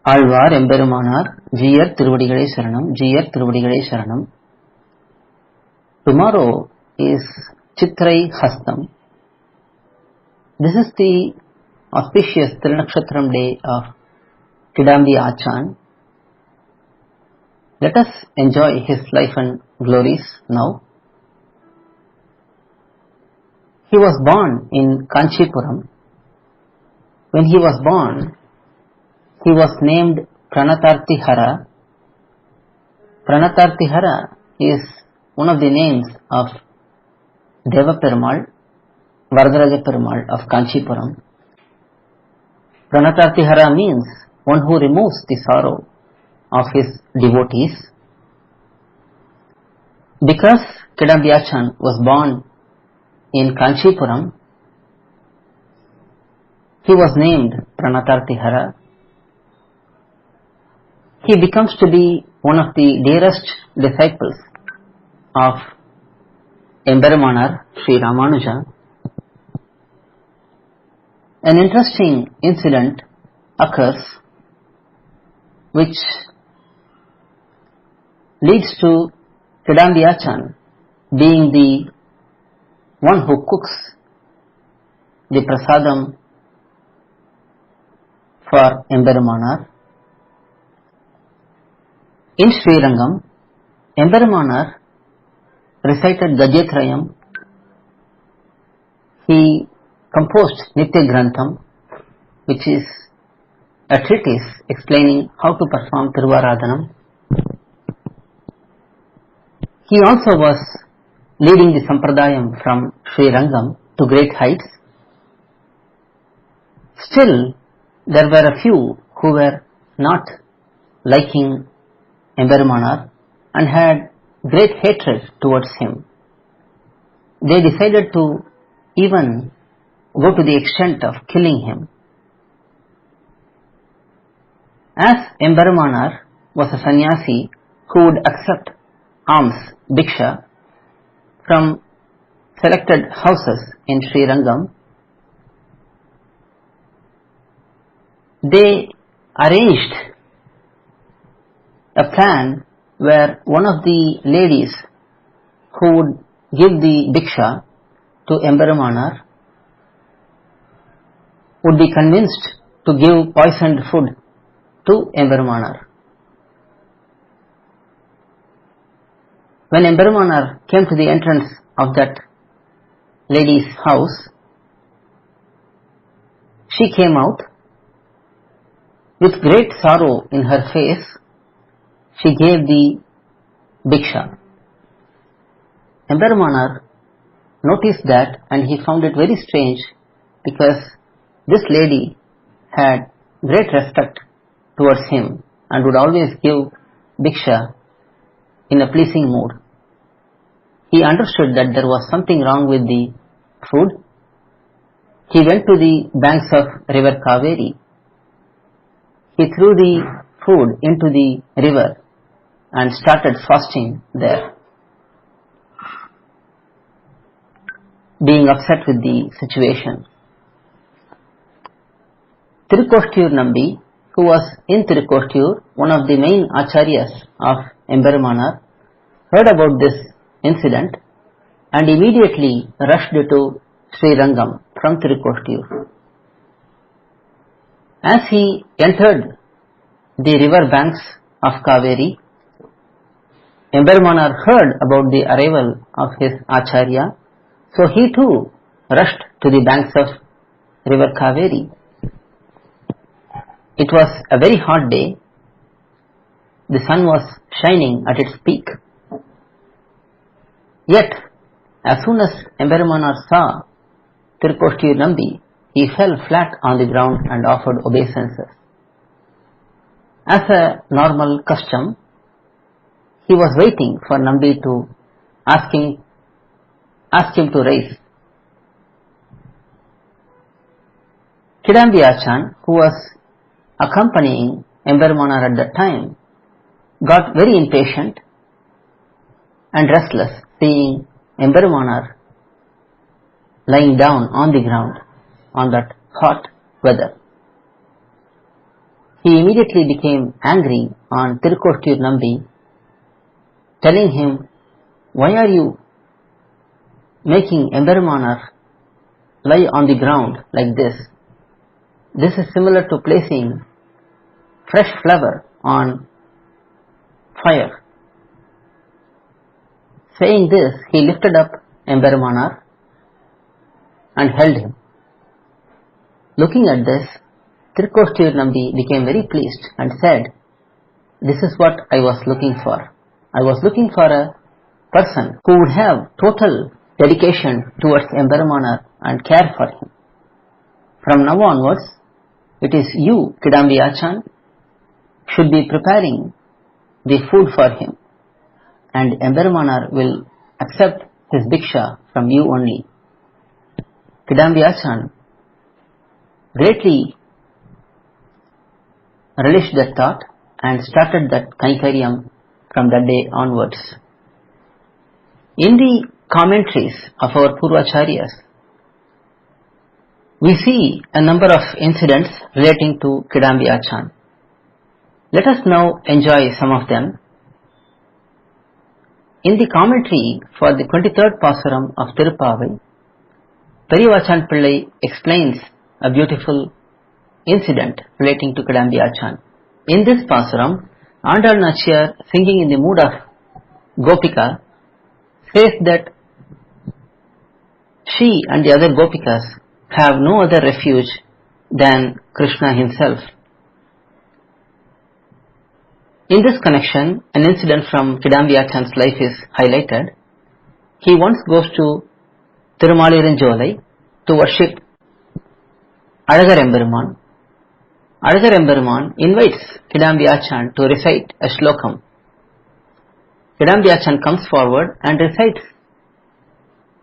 ஆழ்வார் எம்பெருமானார் ஜீயர் திருவடிகளே சரணம், ஜீயர் திருவடிகளே சரணம். Tomorrow is Chitrai Hastam. This is the auspicious Trinakshatram day of kidAmbi AchchAn. Let us enjoy his life and glories now. He was born in Kanchipuram. When he was born, he was named Pranatartihara. Pranatartihara is one of the names of Devaperumal, Varadaraja Perumal of Kanchipuram. Pranatartihara means one who removes the sorrow of his devotees. Because kidAmbi AchchAn was born in Kanchipuram, he was named Pranatartihara. He becomes to be one of the dearest disciples of Emberumanar Sri Ramanuja. An interesting incident occurs which leads to kidAmbi AchchAn being the one who cooks the prasadam for Emberumanar. In Srirangam, Emberumanar recited Gadyatrayam. He composed Nitya Grantham, which is a treatise explaining how to perform Tiruvaradhanam. He also was leading the Sampradayam from Srirangam to great heights. Still, there were a few who were not liking Emberumanar and had great hatred towards him. They decided to even go to the extent of killing him. As Emberumanar was a sannyasi who would accept alms, bhiksha, from selected houses in Srirangam, they arranged a plan where one of the ladies who would give the bhiksha to Emberumanar would be convinced to give poisoned food to Emberumanar. When Emberumanar came to the entrance of that lady's house, she came out with great sorrow in her face. She gave the bhiksha. Emberumanar noticed that and he found it very strange because this lady had great respect towards him and would always give bhiksha in a pleasing mood. He understood that there was something wrong with the food. He went to the banks of river Kaveri. He threw the food into the river and started fasting there, being upset with the situation. Tirukoshtiyur Nambi, who was in Tirukoshtiyur, one of the main acharyas of Emberumanar, heard about this incident and immediately rushed to Srirangam from Tirukoshtiyur. As he entered the river banks of Kaveri, Emberumanar heard about the arrival of his acharya, so he too rushed to the banks of river Kaveri. It was a very hot day. The sun was shining at its peak. Yet, as soon as Emberumanar saw Tirukoshtiyur Nambi, he fell flat on the ground and offered obeisances. As a normal custom, he was waiting for Nambi to ask him to rise. kidAmbi AchchAn, who was accompanying Emberumanar at that time, got very impatient and restless seeing Emberumanar lying down on the ground on that hot weather. he immediately became angry on kidAmbi, telling him, "Why are you making Embermanar lie on the ground like this? This is similar to placing fresh flour on fire." Saying this, he lifted up Embermanar and held him. Looking at this, kidAmbi became very pleased and said, "This is what I was looking for. I was looking for a person who would have total dedication towards Embermanar and care for him. From now onwards, it is you, kidAmbi AchchAn, should be preparing the food for him, and Embermanar will accept his bhiksha from you only." kidAmbi AchchAn greatly relished that thought and started that Kainkaryam from that day onwards. In the commentaries of our Purvacharyas, we see a number of incidents relating to kidAmbi AchchAn. Let us now enjoy some of them. In the commentary for the 23rd Pasuram of Tirupavai, Periyavachan Pillai explains a beautiful incident relating to kidAmbi AchchAn. In this Pasuram, Andal Nachiyar, singing in the mood of Gopika, says that she and the other Gopikas have no other refuge than Krishna himself. In this connection, an incident from kidAmbi AchchAn's life is highlighted. He once goes to Tirumalirunjolai to worship Azhagar Emberman. Azhagar Emberman invites kidAmbi AchchAn to recite a shlokam. kidAmbi AchchAn comes forward and recites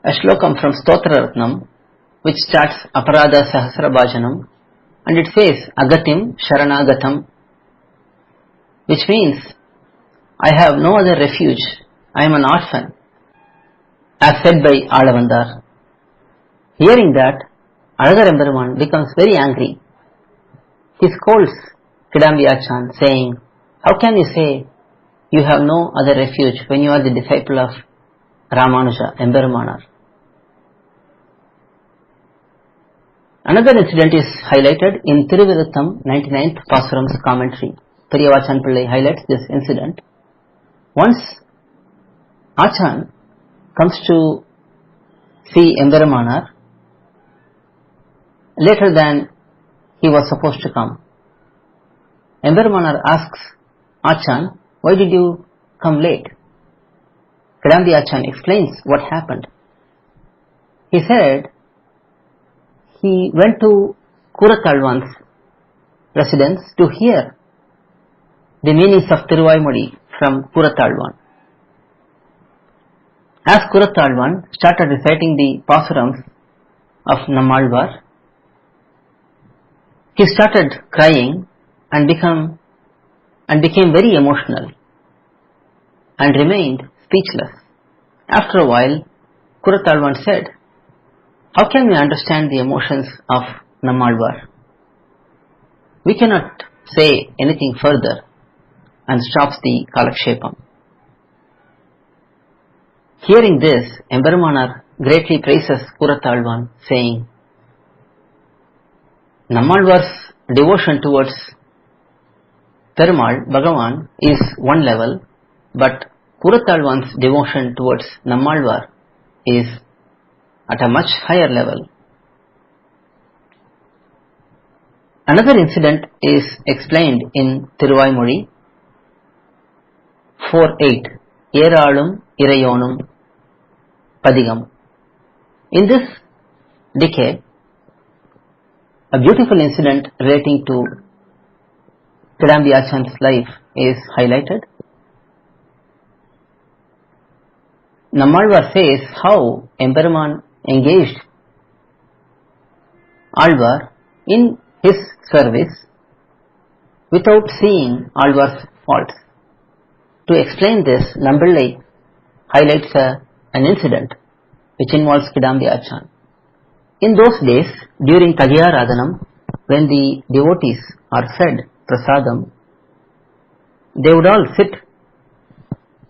a shlokam from Stotra Ratnam, which starts Aparada Sahasra Bhajanam, and it says Agatim Sharanagatam, which means, "I have no other refuge, I am an orphan," as said by Alavandar. Hearing that, Azhagar Emberman becomes very angry. He scolds kidAmbi AchchAn, saying, "How can you say you have no other refuge when you are the disciple of Ramanuja, Embermanar?" Another incident is highlighted in Thiruviruttam 99th Pasuram's commentary. Periyavachan Pillai highlights this incident. Once AchchAn comes to see Embermanar later than he was supposed to come. Embermanar asks AchchAn, "Why did you come late?" kidAmbi AchchAn explains what happened. He said he went to Kuratalwan's residence to hear the meanings of Tiruvaimozhi from Kuratalwan. As Kuratalwan started reciting the Pasurams of Nammalvar, he started crying and became very emotional and remained speechless. After a while, Kuratalwan said, "How can we understand the emotions of Nammalvar? We cannot say anything further," and stops the Kalakshepam. Hearing this, Embermanar greatly praises Kuratalwan, saying, "Nammalvar's devotion towards Perumal, Bhagavan, is one level, but Kuratalwan's devotion towards Nammalvar is at a much higher level." Another incident is explained in Tiruvaimozhi 4.8, Eralum Irayonum Padigam. In this decade, a beautiful incident relating to kidAmbi AchchAn's life is highlighted. Nammalvar says how Emberman engaged Alvar in his service without seeing Alvar's faults. To explain this, Nambillai highlights an incident which involves kidAmbi AchchAn. In those days, during Tagyaradhanam, when the devotees are fed prasadam, they would all sit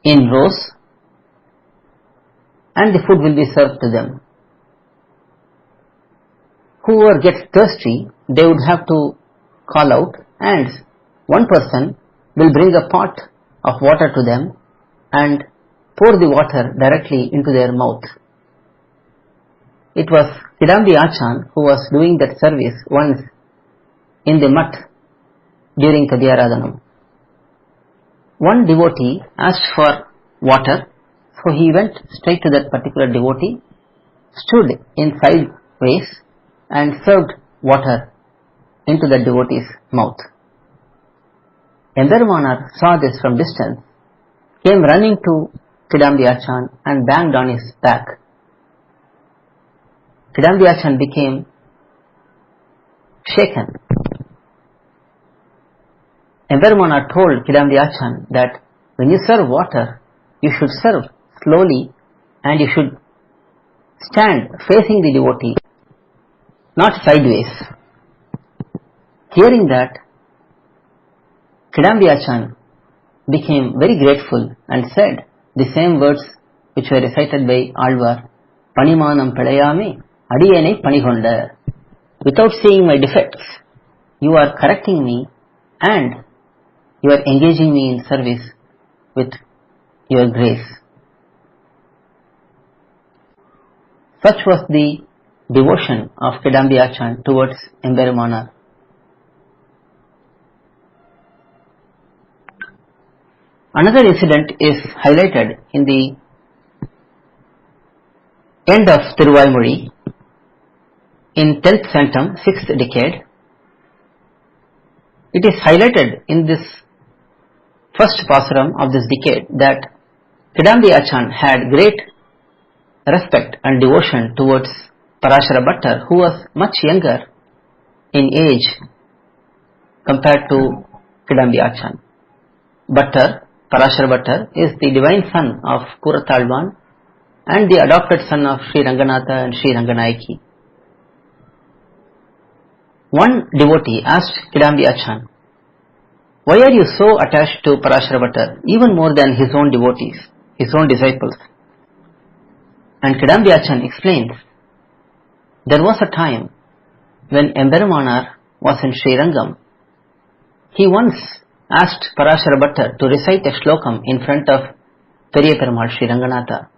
in rows and the food will be served to them. Whoever gets thirsty, they would have to call out, and one person will bring a pot of water to them and pour the water directly into their mouth. It was kidAmbi AchchAn who was doing that service once in the mutt during Kadyaradhanam. One devotee asked for water, so he went straight to that particular devotee, stood in sideways and served water into the devotee's mouth. Embermanar saw this from distance, came running to kidAmbi AchchAn and banged on his back. kidAmbi AchchAn became shaken. Embermanar told kidAmbi AchchAn that when you serve water, you should serve slowly and you should stand facing the devotee, not sideways. Hearing that, kidAmbi AchchAn became very grateful and said the same words which were recited by Alvar, Panimanam Pelayame, Adiyane Panigonda. Without seeing my defects, you are correcting me and you are engaging me in service with your grace. Such was the devotion of kidAmbi AchchAn towards Embermanar. Another incident is highlighted in the end of Thiruvaimozhi in 10th centum, 6th decade. It is highlighted in this first pasuram of this decade that kidAmbi AchchAn had great respect and devotion towards Parashara Bhattar, who was much younger in age compared to kidAmbi AchchAn. Parashara Bhattar is the divine son of Kuratalvan and the adopted son of Sri Ranganatha and Sri Ranganayaki. One devotee asked kidAmbi AchchAn, "Why are you so attached to Parashara Bhattar, even more than his own devotees, his own disciples?" And kidAmbi AchchAn explains, there was a time when Embermanar was in Sri Rangam. He once asked Parashara Bhattar to recite a shlokam in front of Periya Perumal Sri Ranganatha.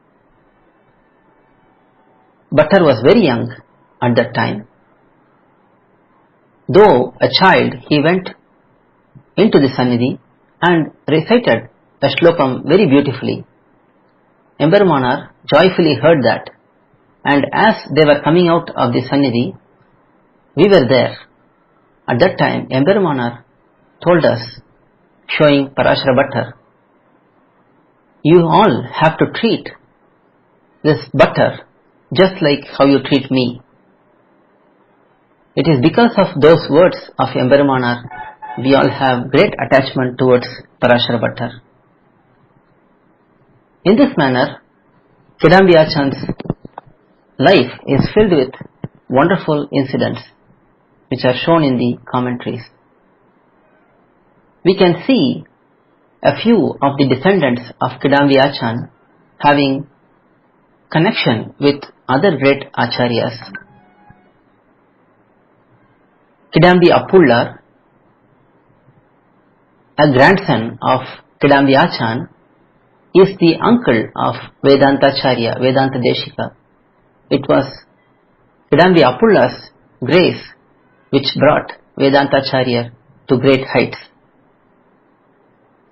Bhattar was very young at that time. Though a child, he went into the Sannidhi and recited the shlokam very beautifully. Embermanar joyfully heard that, and as they were coming out of the Sannidhi, we were there. At that time, Embermanar told us, showing Parashara Bhattar, "You all have to treat this Bhattar just like how you treat me." It is because of those words of Embermanar we all have great attachment towards Parashara Bhattar. In this manner, kidAmbi AchchAn's life is filled with wonderful incidents which are shown in the commentaries. We can see a few of the descendants of kidAmbi AchchAn having connection with other great acharyas. kidAmbi Appullar, a grandson of kidAmbi AchchAn, is the uncle of Vedantacharya, Vedanta Deshika. It was kidAmbi Appullar's grace which brought Vedantacharya to great heights.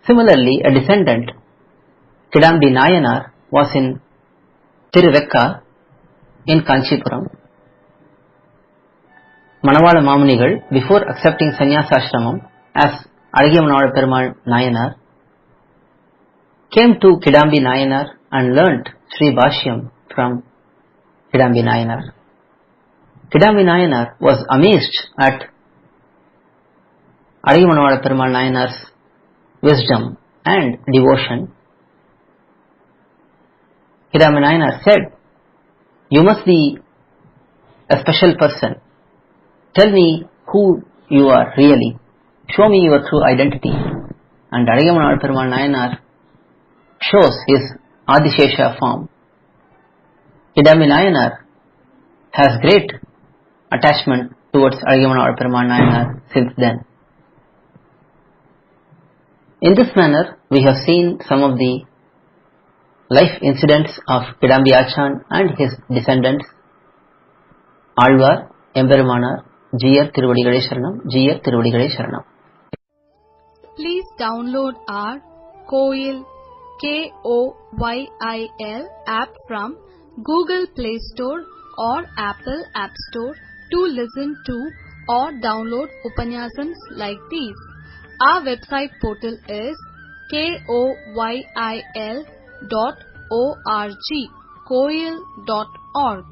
Similarly, a descendant, kidAmbi Nayanar, was in Tiruvekka in Kanchipuram. Manavala Mamunigal, before accepting sannyasashramam as Alagiyamanavala Perumal Nayanar, came to kidAmbi Nayanar and learnt Sri Bhashyam from kidAmbi Nayanar. kidAmbi Nayanar was amazed at Alagiyamanavala Perumal Nayanar's wisdom and devotion. kidAmbi Nayanar said, "You must be a special person. Tell me who you are really." show me your true identity. And Adigaman Perumal Nayanar shows his Adishesha form. kidAmbi Nayanar has great attachment towards Adigaman Perumal Nayanar since then. In this manner, we have seen some of the life incidents of kidAmbi AchchAn and his descendants, Alvar, Emberumanar, Jiyar Tiruvadigalai Sharanam, Jiyar Tiruvadigalai Sharanam. Please download our Koyil KOYIL app from Google Play Store or Apple App Store to listen to or download Upanyasams like these. Our website portal is koyil.org, koyil.org.